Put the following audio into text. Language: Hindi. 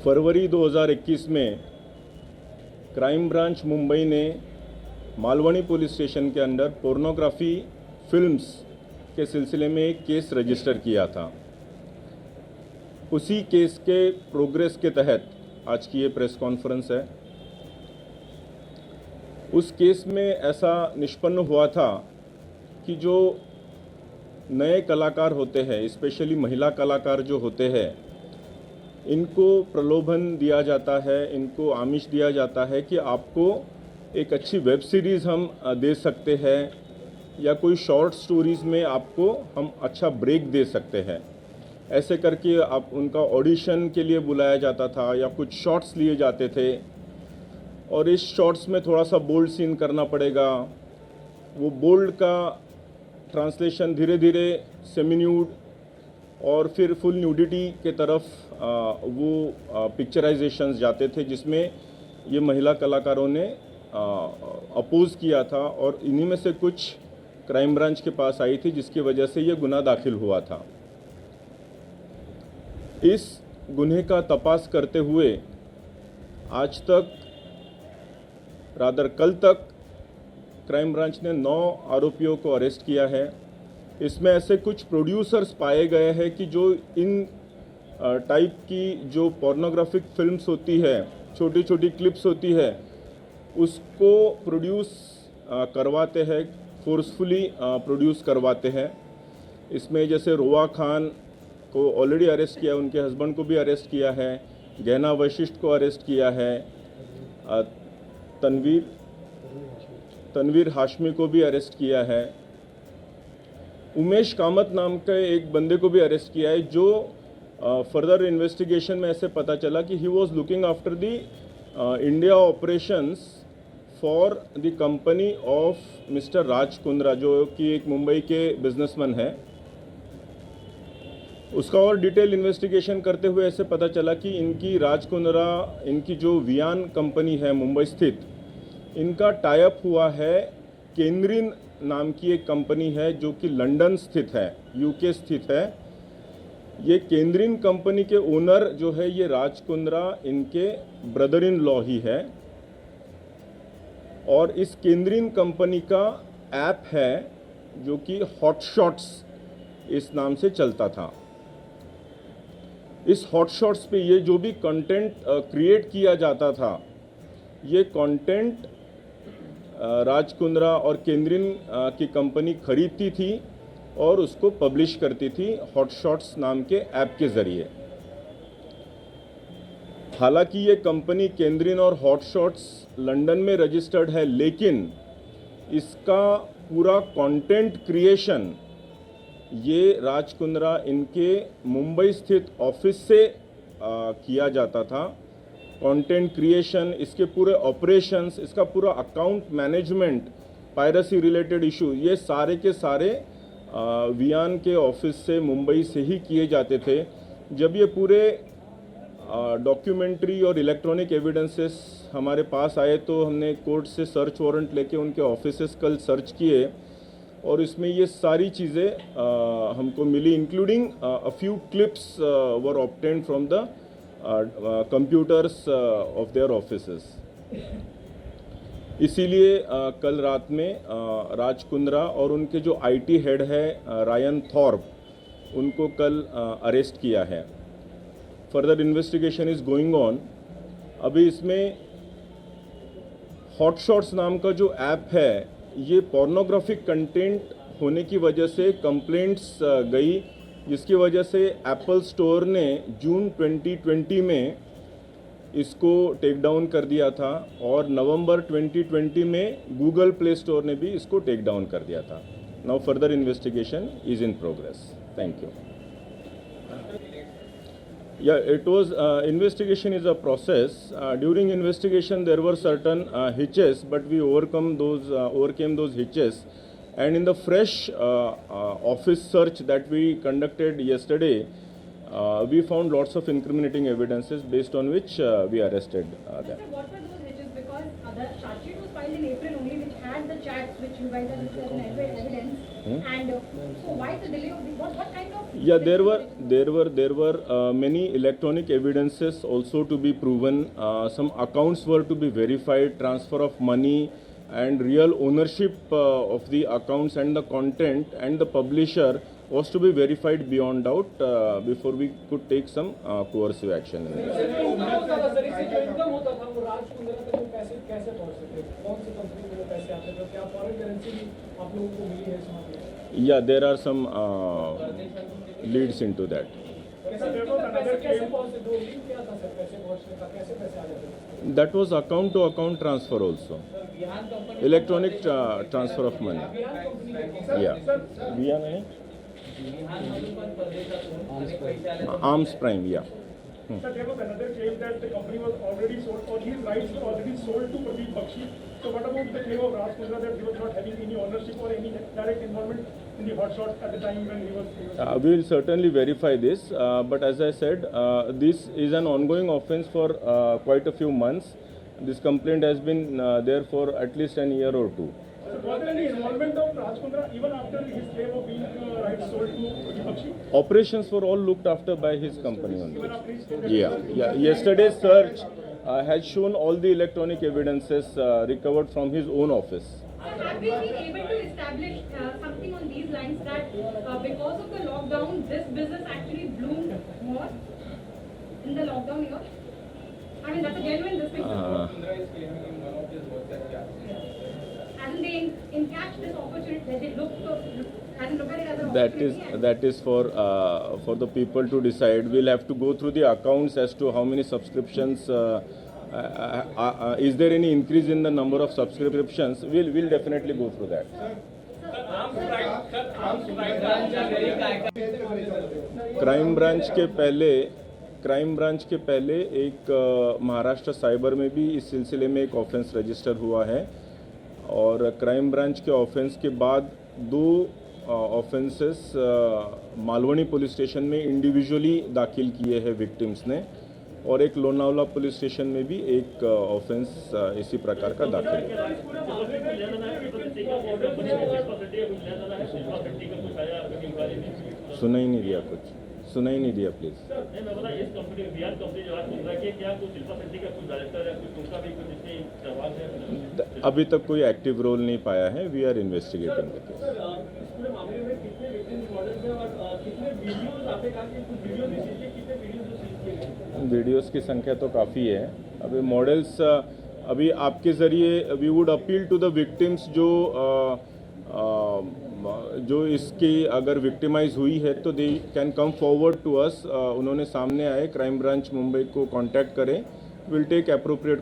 फरवरी 2021 में क्राइम ब्रांच मुंबई ने मालवनी पुलिस स्टेशन के अंदर पोर्नोग्राफी फिल्म्स के सिलसिले में एक केस रजिस्टर किया था। उसी केस के प्रोग्रेस के तहत आज की ये प्रेस कॉन्फ्रेंस है। उस केस में ऐसा निष्पन्न हुआ था कि जो नए कलाकार होते हैं, स्पेशली महिला कलाकार जो होते हैं, इनको प्रलोभन दिया जाता है, इनको आमिष दिया जाता है कि आपको एक अच्छी वेब सीरीज़ हम दे सकते हैं या कोई शॉर्ट स्टोरीज़ में आपको हम अच्छा ब्रेक दे सकते हैं। ऐसे करके आप उनका ऑडिशन के लिए बुलाया जाता था या कुछ शॉट्स लिए जाते थे और इस शॉट्स में थोड़ा सा बोल्ड सीन करना पड़ेगा। वो बोल्ड का ट्रांसलेशन धीरे धीरे सेमी न्यूड और फिर फुल न्यूडिटी के तरफ वो पिक्चराइजेशंस जाते थे, जिसमें ये महिला कलाकारों ने अपोज किया था और इन्हीं में से कुछ क्राइम ब्रांच के पास आई थी, जिसकी वजह से ये गुनाह दाखिल हुआ था। इस गुन्हे का तपास करते हुए आज तक कल तक क्राइम ब्रांच ने 9 आरोपियों को अरेस्ट किया है। इसमें ऐसे कुछ प्रोड्यूसर्स पाए गए हैं कि जो इन टाइप की जो पोर्नोग्राफिक फिल्म्स होती है, छोटी छोटी क्लिप्स होती है, उसको प्रोड्यूस करवाते हैं, फोर्सफुली प्रोड्यूस करवाते हैं। इसमें जैसे रोआ खान को ऑलरेडी अरेस्ट किया, उनके हस्बैंड को भी अरेस्ट किया है, गहना वशिष्ठ को अरेस्ट किया है, तनवीर हाशमी को भी अरेस्ट किया है, उमेश कामत नाम के एक बंदे को भी अरेस्ट किया है, जो फर्दर इन्वेस्टिगेशन में ऐसे पता चला कि he was looking after the India operations for the company of mister Raj Kundra, जो कि एक मुंबई के बिजनेसमैन है। उसका और डिटेल इन्वेस्टिगेशन करते हुए ऐसे पता चला कि इनकी राज कुंद्रा, इनकी जो वियान कंपनी है मुंबई स्थित, इनका टाइप हुआ है केंद्रीन नाम की एक कंपनी है जो कि लंदन स्थित है, यूके स्थित है। ये केंद्रीन कंपनी के ओनर जो है ये राज कुंद्रा इनके ब्रदर इन लॉ ही है और इस केंद्रीन कंपनी का ऐप है जो कि हॉटशॉट्स इस नाम से चलता था। इस हॉटशॉट्स पे ये जो भी कंटेंट क्रिएट किया जाता था, ये कंटेंट राज कुंद्रा और केंद्रीन की कंपनी खरीदती थी और उसको पब्लिश करती थी हॉटशॉट्स नाम के ऐप के ज़रिए। हालांकि ये कंपनी केंद्रीन और हॉटशॉट्स लंदन में रजिस्टर्ड है, लेकिन इसका पूरा कंटेंट क्रिएशन ये राज कुंद्रा इनके मुंबई स्थित ऑफिस से किया जाता था। कंटेंट क्रिएशन, इसके पूरे ऑपरेशंस, इसका पूरा account management, piracy related issue, ये सारे के सारे वियान के ऑफिस से मुंबई से ही किए जाते थे। जब ये पूरे डॉक्यूमेंट्री और इलेक्ट्रॉनिक एविडेंसेस हमारे पास आए तो हमने कोर्ट से सर्च वारंट लेके उनके ऑफिसेस कल सर्च किए और इसमें ये सारी चीज़ें हमको मिली, including a few clips were obtained from the computers of their offices. इसीलिए कल रात में राज कुंद्रा और उनके जो आईटी हेड है रायन थॉर्प, उनको कल अरेस्ट किया है। Further investigation is going on. अभी इसमें हॉटशॉट्स नाम का जो ऐप है, ये पोर्नोग्राफिक कंटेंट होने की वजह से कंप्लेंट्स गई, जिसकी वजह से एप्पल स्टोर ने जून 2020 में इसको टेक डाउन कर दिया था और नवंबर 2020 में गूगल प्ले स्टोर ने भी इसको टेक डाउन कर दिया था। Now further investigation is in progress. Thank you. Yeah, it was investigation is a process. During investigation, there were certain hitches, but we overcame those hitches. And in the fresh office search that we conducted yesterday, we found lots of incriminating evidences based on which we arrested them. Sir, what were those hitches? Because the charge sheet was filed in April only, which had the chats which you guys have listed as evidence. And so why the delay of the, what kind of? Yeah, there were many electronic evidences also to be proven. Some accounts were to be verified, transfer of money and real ownership of the accounts and the content and the publisher was to be verified beyond doubt before we could take some coercive action in this. Sir जो होता था सर इससे जो इनकम होता था वो राज कुंद्रा तक वो पैसे कैसे पहुंचते थे कौन सी कंपनी में वो पैसे आते थे क्या फॉरेन करेंसी भी आप लोगों को मिली है इसमें Yeah, there are some leads into that. कैसे पहुंचते दो लिंक क्या था सर पैसे पहुंचने का कैसे पैसे आ जाते थे That was account to account transfer also. Electronic transfer of money. Yeah. Vihan hai? Arms Prime, yeah. Sir, there was another claim that the company was already sold, or these rights were already sold to Pradeep Bakshi. So what about the claim of Raj Kundra that he was not having any ownership or any direct involvement in the hot shot at the time when he was We will certainly verify this, but as I said, this is an ongoing offence for quite a few months. This complaint has been there for at least an year or two. So was there any involvement of Raj Kundra even after his claim of being rights sold to Pradeep Bakshi? Operations were all looked after by his company Even only. after his claim? Yeah. Yesterday's search has shown all the electronic evidences recovered from his own office. Have we been able to establish something on these lines that because of the lockdown, this business actually bloomed more in the lockdown year? I mean, that's a genuine distinction. As in they encatch this opportunity, they look at it as an opportunity. That is for the people to decide. We'll have to go through the accounts as to how many subscriptions. Is there any increase in the number of subscriptions? We'll definitely go through that. Crime branch के पहले एक महाराष्ट्र साइबर में भी इस सिलसिले में एक ऑफेंस रजिस्टर हुआ है और क्राइम ब्रांच के ऑफेंस के बाद दो ऑफेंसेस मालवनी पुलिस स्टेशन में इंडिविजुअली दाखिल किए हैं विक्टिम्स ने और एक लोनावला पुलिस स्टेशन में भी एक ऑफेंस इसी प्रकार का दाखिल है। सुना ही नहीं दिया प्लीज। अभी तक कोई एक्टिव रोल नहीं पाया है। We are investigating the case. Videos की संख्या तो काफ़ी है। अभी मॉडल्स अभी आपके ज़रिए we would appeal to the victims जो इसकी अगर विक्टिमाइज हुई है तो they can come forward to us. उन्होंने सामने आए क्राइम ब्रांच मुंबई को कांटेक्ट करें। Will take appropriate